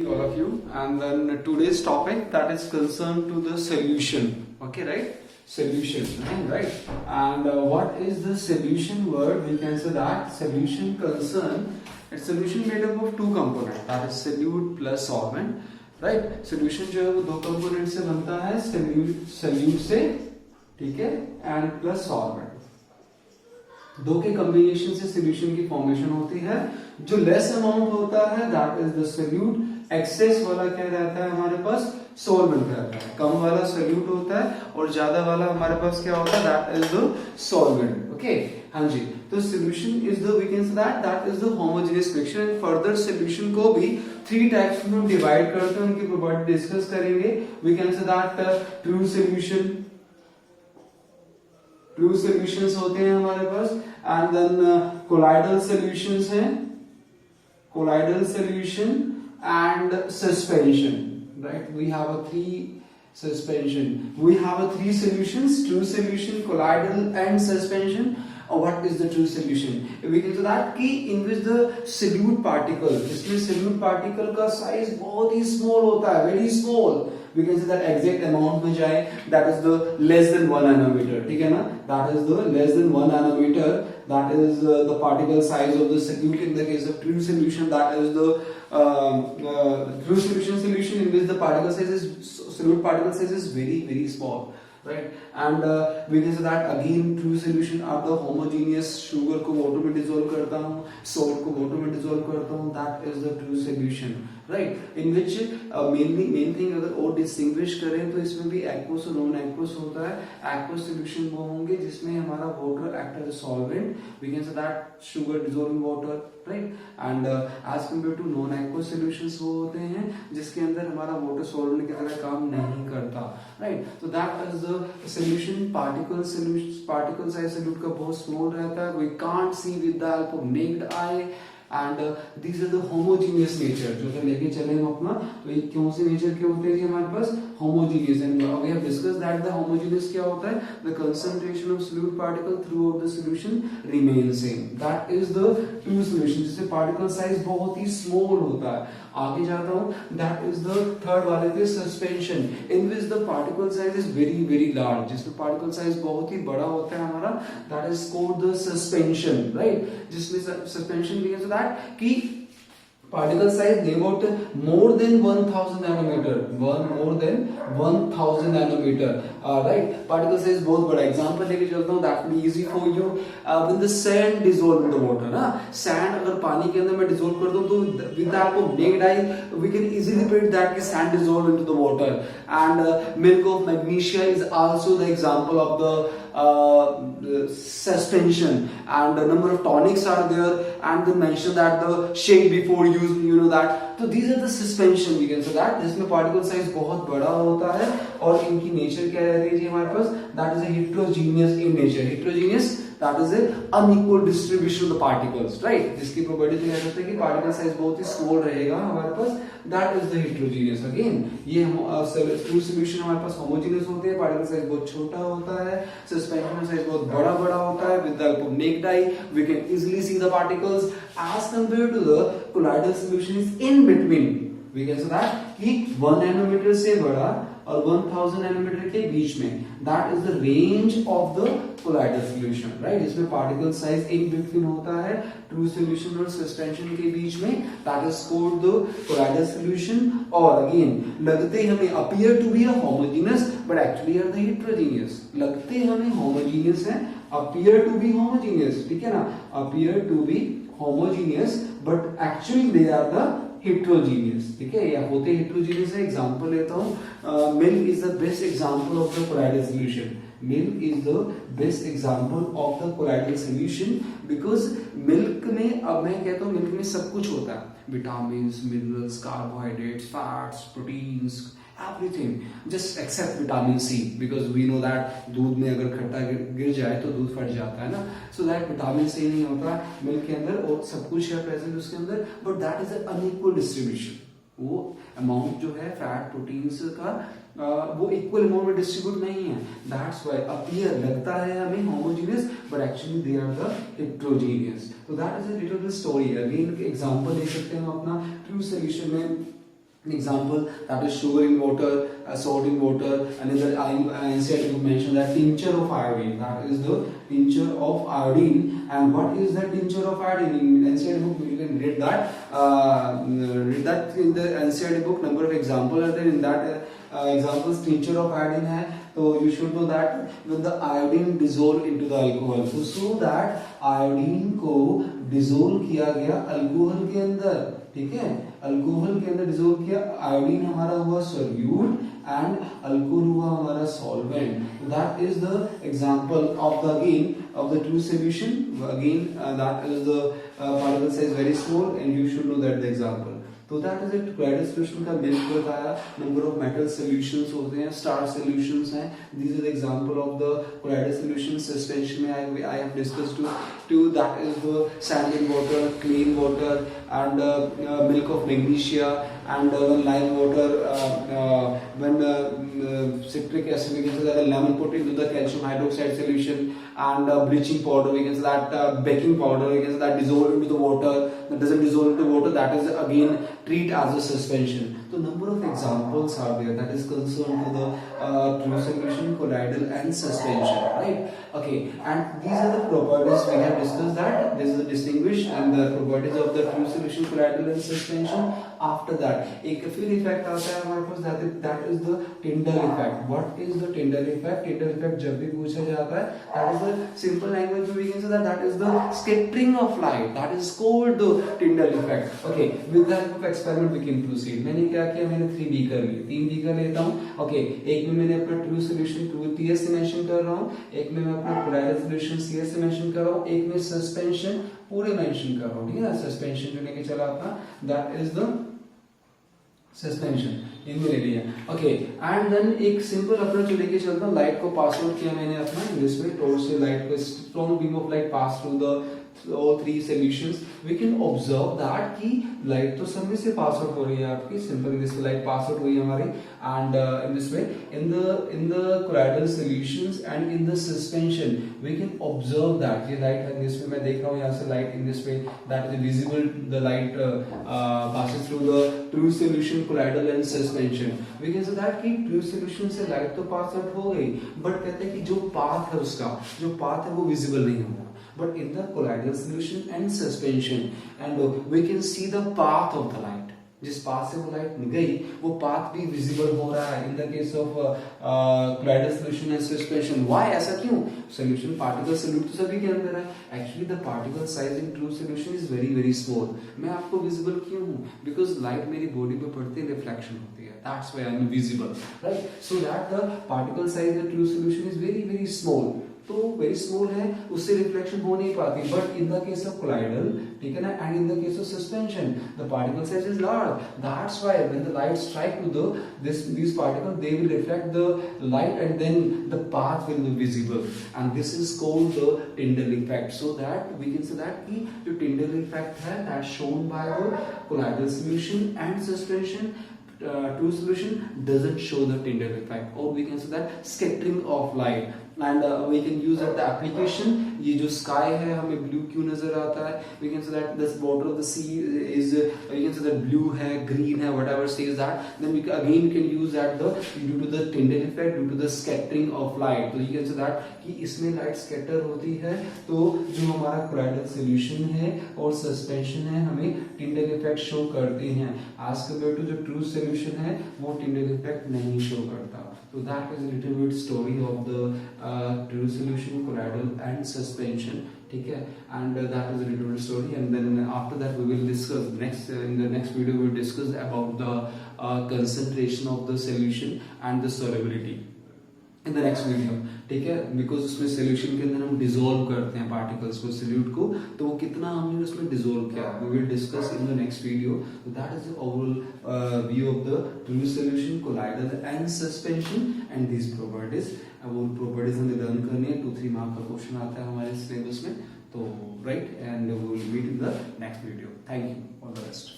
All of you, and then today's topic that is concerned to the solution. Okay, right? Solution, right? And what is the solution word? We can say that solution concern. It's solution made up of two components. That is solute plus solvent, right? Solution जो है वो दो component से बनता है, solute से, ठीक है, and plus solvent. दो के कॉम्बिनेशन से सॉल्यूशन की फॉर्मेशन होती है. जो लेस अमाउंट होता है that is the solute. Excess वाला क्या रहता है हमारे पास? सॉल्वेंट रहता है. कम वाला सॉल्यूट होता है और ज्यादा वाला हमारे पास क्या होता है? That is the solvent. Okay, हाँ जी. तो solution is the, we can say that is the homogeneous mixture. And further solution को भी थ्री टाइप्स में डिवाइड करते हैं, उनकी प्रॉपर्टी डिस्कस करेंगे. We can say that true solution, true solutions होते हैं हमारे पास. एंड देन कोलाइडल सॉल्यूशंस हैं, colloidal solution and suspension, right? We have a three suspension. We have a three solutions: true solution, colloidal, and suspension. What is the true solution? We can say that कि in which the solute particle, इसमें solute particle का size बहुत ही small होता है, very small. We can say that exact amount में जाए, that is the less than 1 nanometer. ठीक है ना? That is the less than 1 nanometer. That is the particle size of the solute. In the case of true solution, that is the true solution in which the particle size is, solute particle size is very small, right? And we can say that again true solution are the homogeneous. Sugar को water में dissolve करता हूँ, salt को water में dissolve करता हूँ, that is the true solution, right? In which main thing अगर और distinguish करें तो इसमें भी aqueous और non aqueous होता है. Aqueous solution वो होंगे जिसमें हमारा water act as a solvent. We can say that sugar dissolve in water, right? And as compared to non aqueous solutions वो होते हैं जिसके अंदर हमारा water solvent की तरह काम नहीं करता, right? So that is the solution. Particle size solute का बहुत small रहता है. We can't see with the help of naked eye. And these are the homogeneous nature. जो तो लेके चले हम अपना, तो ये कौन से नेचर के होते हैं जी हमारे पास? homogeneous. And we have discussed that the homogeneous क्या होता है? The concentration of solute particle throughout the solution remains same. That is the true solution, जिससे particle size बहुत ही small होता है. आगे जाता हूँ, that is the third वाले थे suspension, in which the particle size is very large. जिसमें particle size बहुत ही बड़ा होता है हमारा, that is called the suspension, right? जिसमें suspension भी है कि particle size they about more than 1000 nanometer, more than 1000 nanometer, right? Particle size बहुत बड़ा. Example लेके चलता हूँ, that will be easy for you. When the sand dissolve in the water, ना, sand अगर पानी के अंदर मैं dissolve कर दूँ तो with the help of naked eye we can easily predict that कि sand dissolve into the water. And milk of magnesia is also the example of the suspension. And the number of tonics are there, and they mention that the shake before use, you know that. तो these are the suspension, we can say that, जिसमें particle size बहुत बड़ा होता है और इनकी nature क्या रहती है जी हमारे पास? That is a heterogeneous in nature. Heterogeneous, that is a unequal distribution of the particles, right? जिसकी property क्या रहती है कि particle size बहुत ही small रहेगा हमारे पास. That is the heterogeneous. Again, ये true solution हमारे पास homogeneous होते हैं, particle size बहुत छोटा होता है, suspension size बहुत बड़ा होता है. With the help of naked eye, we can easily see the particles. As compared to the colloidal solution is in between. We can say that कि 1 nanometer से बड़ा और 1000 nanometer के बीच में, that is the range of the colloidal solution, right? जिसमें particle size in between होता है true solution और suspension के बीच में, that is called the colloidal solution. और again लगते हमें appear to be a homogeneous but actually are the heterogeneous. लगते हमें homogeneous हैं, appear to be homogeneous, ठीक है ना? Appear to be homogeneous but actually they are the heterogeneous, ठीक है, या होते heterogeneous है. एग्जांपल लेता हूँ, milk is the best example of the colloidal solution. Milk is the best example of the colloidal solution because milk में, अब मैं कहता हूँ milk में सब कुछ होता है, vitamins, minerals, carbohydrates, fats, proteins, everything just except vitamin C, because we know that दूध में अगर खट्टा गिर जाए तो दूध फट जाता है ना. So that vitamin C नहीं होता मिल्क के अंदर और सब कुछ है प्रेजेंट उसके अंदर, but that is an unequal distribution. वो अमाउंट जो है फैट प्रोटीन्स का वो इक्वल अमाउंट में डिस्ट्रीब्यूट नहीं है. दैट्स व्हाई अपीयर लगता है हमें homogeneous but actually they are the heterogeneous. तो that is a little bit story. Again example ले सकते हैं हम अपना ट्रू सॉल्यूशन में. An example, that is sugar in water, salt in water, and in the NCERT book mentioned that tincture of iodine. That is the tincture of iodine. And what is the tincture of iodine? In NCERT book you can read that. Read that in the NCERT book. Number of examples are there in that. Examples tincture of iodine है, तो you should know that when the iodine dissolve into the alcohol, so that iodine को dissolve किया गया alcohol के अंदर, ठीक है, alcohol के अंदर डिसोल्व किया, आयोडीन हमारा हुआ सोल्यूट एंड अल्कोहल हुआ हमारा solvent. That is the example of the again of the true solution. Again that is the particle size very small and you should know that the example. तो that is it. Colloidal solution का milk बताया, number of metal solutions होते हैं, star solutions हैं. This is example of the colloidal solution. Suspension में I have discussed two that is the saline water, clean water and milk of magnesia, and when lime water, when citric acid, we can say that lemon put into the calcium hydroxide solution, and bleaching powder, we can say that baking powder, we can say that dissolve into the water, that doesn't dissolve into water, that is again treat as a suspension. So number of examples are there that is concerned to the true solution, colloidal and suspension, right? Okay, and these are the properties we have discussed. That this is distinguished and the properties of the true solution, colloidal and suspension. After that एक फिर effect आता है हमारे पास, that is the Tyndall effect. What is the Tyndall effect? Tyndall effect जब भी पूछा जाता है, that is the simple language we can say that is the scattering of light. That is called the Tyndall effect. Okay, with the help of experiment we can proceed. मैंने क्या किया, मैंने 3 beaker लिए, 3 बीकर लेता हूँ. Okay, एक में मैंने अपना ट्रू सोल्यूशन TS से मेंशन कर रहा हूँ, एक में मैं अपना कोलाइडल सोल्यूशन CS से मेंशन कर रहा हूँ, एक में सस्पेंशन पूरे मेंशन कर रहा हूँ. ठीक है ना, सस्पेंशन जो लेके चला अपना, that is the सस्पेंशन इनमें ले लिया. ओके, एंड देन एक सिंपल अपना जो लेके चलता हूँ, लाइट को पास आउट किया मैंने अपना इंग्लिश में, टॉर्च से लाइट को, strong beam of light pass through the all 3 solutions. We can observe that कि लाइट तो सब में से पास आउट हो रही है आपकी, सिंपल इंग्लिश में लाइट पास आउट हुई है हमारी. And in this way in the colloidal solutions and in the suspension we can observe that ये लाइट है, इंग्लिश में मैं देख रहा हूँ यहाँ से light in this way, that is visible, the light passes through the true solution, colloidal and suspension. We can say that कि true solution से लाइट तो पास आउट हो गई, बट कहते हैं कि जो पाथ है उसका, जो पाथ है वो विजिबल नहीं होगा. But in the colloidal solution and suspension, and we can see the path of the light. जिस पाथ से वो लाइट गई वो पाथ भी विजिबल हो रहा है इन the case of colloidal solution and suspension. Why? ऐसा क्यों? Solution particle solute तो सभी के अंदर है. Actually the particle size in true solution is very very small. मैं आपको visible क्यों हूँ? Because light मेरी बॉडी पे पड़ती है, रिफ्लेक्शन होती है. That's why I'm visible, right? So that the particle size in true solution is very very small. तो वेरी स्मॉल है, उससे रिफ्लेक्शन हो नहीं पाती. But in the case of colloidal, ठीक है ना, and in the case of suspension the particle size is large. That's why when the light strike to the these particles, they will reflect the light and then the path will be visible, and this is called the Tyndall effect. So that we can say that कि जो Tyndall effect है, that's shown by the colloidal solution and suspension. True solution doesn't show the Tyndall effect, or we can say that scattering of light. And we can use at the application. ये जो sky है हमें blue क्यों नजर आता है? We can say that the water of the sea is we can say that blue है, green है, whatever says that. Then we again can use that the due to the Tyndall effect, due to the scattering of light. So you can say that कि इसमें light scatter होती है, तो जो हमारा colloidal solution है और suspension है हमें Tyndall effect show करते हैं. As compared to जो true solution है वो Tyndall effect नहीं show करता. So that is a little bit story of the true solution, colloidal and suspension. ठीक है, and that is a little bit story, and then after that we will discuss next in the next video we will discuss about the concentration of the solution and the solubility in the next video. ठीक है, because उसमें solution के अंदर हम dissolve करते हैं particles को, solute को, तो वो कितना हमने उसमें डिसॉल्व किया we will discuss in the next video. That is the overall view of the true solution, colloidal and suspension and these properties. वो प्रॉपर्टीज हमें लर्न करनी है, 2-3 मार्क का क्वेश्चन आता है हमारे सिलेबस में, तो right, and we will meet in the next video. Thank you, all the best.